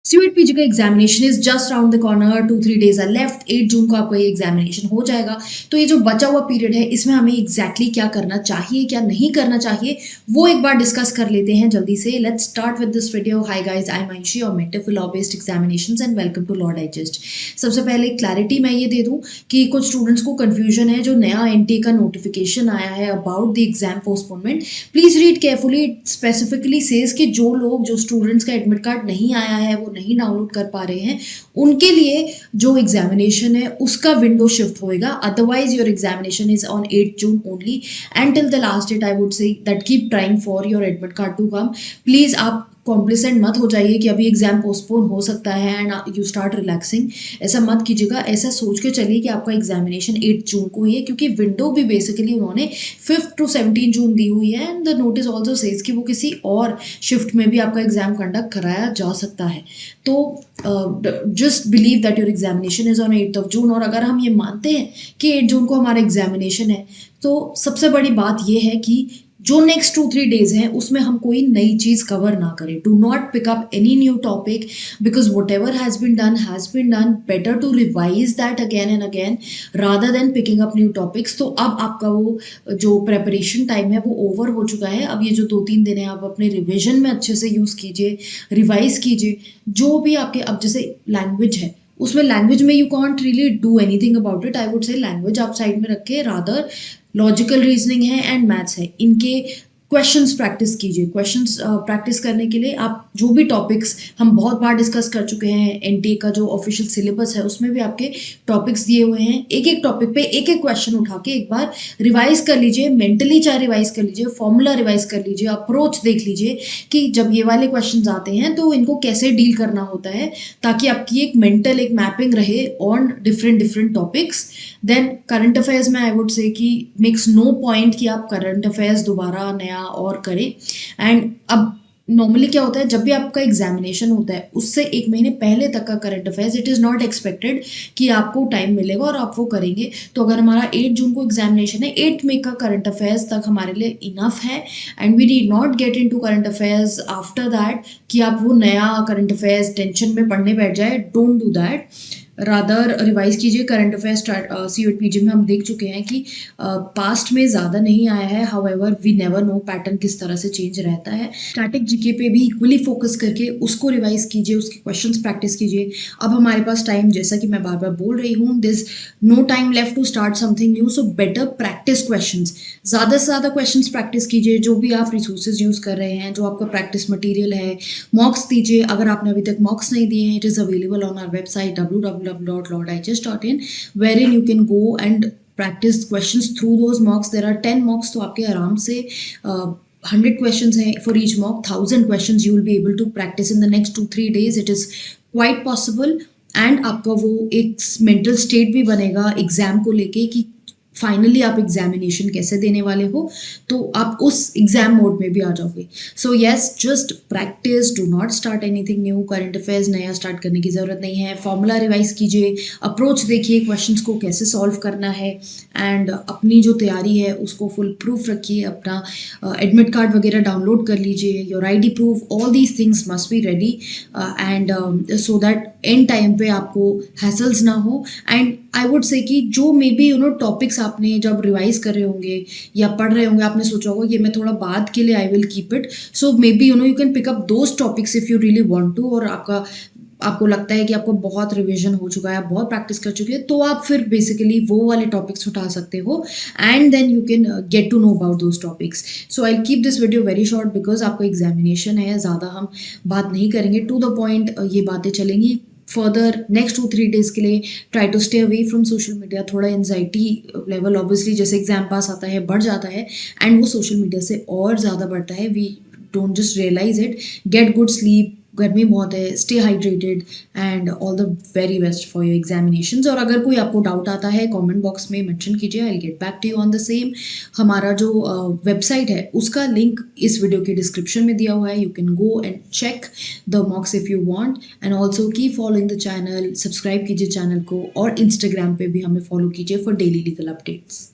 CUET PG का examination is just round the corner, 2-3 days are left. 8 जून को आपका ये एग्जामिनेशन हो जाएगा। तो ये जो बचा हुआ पीरियड है इसमें हमें एग्जैक्टली क्या करना चाहिए, क्या नहीं करना चाहिए, वो एक बार डिस्कस कर लेते हैं जल्दी से। Let's start with this video. Hi guys, I am Ayushi और mentor for law based examinations and welcome to law digest. सबसे पहले क्लैरिटी मैं ये दे दूं कि कुछ स्टूडेंट्स को कंफ्यूजन है। जो नया एनटीए का नोटिफिकेशन आया है about the exam postponement, please read carefully. It specifically says कि जो स्टूडेंट्स का एडमिट कार्ड नहीं आया है, वो नहीं डाउनलोड कर पा रहे हैं, उनके लिए जो एग्जामिनेशन है उसका विंडो शिफ्ट होएगा। Otherwise your examination is on 8 June only and till the last date. I would say that keep trying for your admit card to come. Please आप कॉम्प्लिसेंट मत हो जाइए कि अभी एग्जाम पोस्टपोन हो सकता है एंड यू स्टार्ट रिलैक्सिंग। ऐसा मत कीजिएगा। ऐसा सोच के चलिए कि आपका एग्जामिनेशन 8 जून को ही है, क्योंकि विंडो भी बेसिकली उन्होंने 5 to 17 जून दी हुई है and the notice also says कि वो किसी और शिफ्ट में भी आपका एग्जाम कंडक्ट कराया जा सकता है। तो just believe that your examination is on 8 जून। और अगर हम ये मानते हैं कि 8 जून को हमारा एग्जामिनेशन है, तो सबसे बड़ी बात यह है कि जो नेक्स्ट 2-3 days हैं उसमें हम कोई नई चीज कवर ना करें। Do not pick up any new topic because whatever has been done. Better to revise that again and again rather than picking up new topics. तो अब आपका वो जो प्रेपरेशन टाइम है वो ओवर हो चुका है। अब ये जो 2-3 दिन है आप अपने रिविजन में अच्छे से यूज कीजिए, रिवाइज कीजिए। जो भी आपके अब जैसे लैंग्वेज है, उसमें लैंग्वेज में you can't really do anything about it. I would से लैंग्वेज आप साइड में रखे, रादर लॉजिकल रीजनिंग है एंड मैथ्स है, इनके क्वेश्चंस प्रैक्टिस कीजिए। क्वेश्चंस प्रैक्टिस करने के लिए आप जो भी टॉपिक्स हम बहुत बार डिस्कस कर चुके हैं, एनटीए का जो ऑफिशियल सिलेबस है उसमें भी आपके टॉपिक्स दिए हुए हैं। एक एक टॉपिक पे एक एक क्वेश्चन उठा के एक बार रिवाइज कर लीजिए, मेंटली चाहे रिवाइज कर लीजिए, फॉर्मूला रिवाइज कर लीजिए, अप्रोच देख लीजिए कि जब ये वाले क्वेश्चन आते हैं तो इनको कैसे डील करना होता है, ताकि आपकी एक मेंटल एक मैपिंग रहे on different different topics. Then current affairs में आई वुड से कि मेक्स नो पॉइंट कि आप करंट अफेयर्स दोबारा नया और करें। एंड अब नॉर्मली क्या होता है, जब भी आपका एग्जामिनेशन होता है उससे 1 महीने पहले तक का current affairs it is not expected कि आपको टाइम मिलेगा और आप वो करेंगे। तो अगर हमारा 8 जून को एग्जामिनेशन है, 8 मई का करंट अफेयर्स तक हमारे लिए इनफ है and we need not get into current affairs after that कि आप वो नया करंट अफेयर्स टेंशन में पढ़ने बैठ जाए। Don't do that, rather revise कीजिए। करंट अफेयर्स सीयूईटी पीजी में हम देख चुके हैं कि पास्ट में ज़्यादा नहीं आया है। However we never know pattern किस तरह से चेंज रहता है। स्टैटिक जीके पे भी इक्वली फोकस करके उसको रिवाइज कीजिए, उसके क्वेश्चंस प्रैक्टिस कीजिए। अब हमारे पास टाइम, जैसा कि मैं बार बार बोल रही हूँ, this no time left to start something new, so better practice questions. ज़्यादा से ज़्यादा क्वेश्चंस प्रैक्टिस कीजिए। जो भी आप रिसोर्सेज यूज़ कर रहे हैं, जो आपका प्रैक्टिस मटीरियल है, मॉक्स दीजिए। अगर आपने अभी तक मॉक्स नहीं दिए हैं, it is available on our website www.lawdigest.in wherein you can go and practice questions through those mocks. There are 10 mocks, तो आपके आराम से 100 questions हैं for each mock, 1000 questions you will be able to practice in the next 2-3 days. It is quite possible and आपका वो एक mental state भी बनेगा एग्जाम को लेके कि फाइनली आप एग्जामिनेशन कैसे देने वाले हो, तो आप उस एग्जाम मोड में भी आ जाओगे। So yes, just practice, do not start anything new. Current affairs नया स्टार्ट करने की ज़रूरत नहीं है। फॉर्मूला रिवाइज कीजिए, अप्रोच देखिए क्वेश्चंस को कैसे सॉल्व करना है एंड अपनी जो तैयारी है उसको फुल प्रूफ रखिए। अपना एडमिट कार्ड वगैरह डाउनलोड कर लीजिए, your ID proof, all these things must be ready and so that and time पे आपको हैसल्स ना हो। एंड आई वुड से कि जो मे बी टॉपिक्स आपने जब रिवाइज कर रहे होंगे या पढ़ रहे होंगे, आपने सोचा होगा ये मैं थोड़ा बाद के लिए I will keep it, so maybe you can pick up those topics if you really want to. और आपको लगता है कि आपको बहुत रिवीजन हो चुका है, आप बहुत प्रैक्टिस कर चुके हैं, तो आप फिर बेसिकली वो वाले टॉपिक्स उठा सकते हो and then you can get to know about those topics. So I keep this video very short because आपका एग्जामिनेशन है, ज़्यादा हम बात नहीं करेंगे, टू द पॉइंट ये बातें चलेंगी। फर्दर नेक्स्ट 2-3 days के लिए try to stay away from social media. थोड़ा एंजाइटी लेवल ऑब्वियसली जैसे एग्जाम पास आता है बढ़ जाता है एंड वो सोशल मीडिया से और ज़्यादा बढ़ता है। We don't just realize it. Get good sleep, गर्मी बहुत है, stay hydrated and all the very best for your examinations. और अगर कोई आपको डाउट आता है कमेंट बॉक्स में मेंशन कीजिए, I will get back to you on the same. हमारा जो वेबसाइट है उसका लिंक इस वीडियो के डिस्क्रिप्शन में दिया हुआ है। You can go and check the mocks if you want and also keep following the channel. Subscribe कीजिए चैनल को और इंस्टाग्राम पे भी हमें फॉलो कीजिए फॉर डेली लीगल अपडेट्स।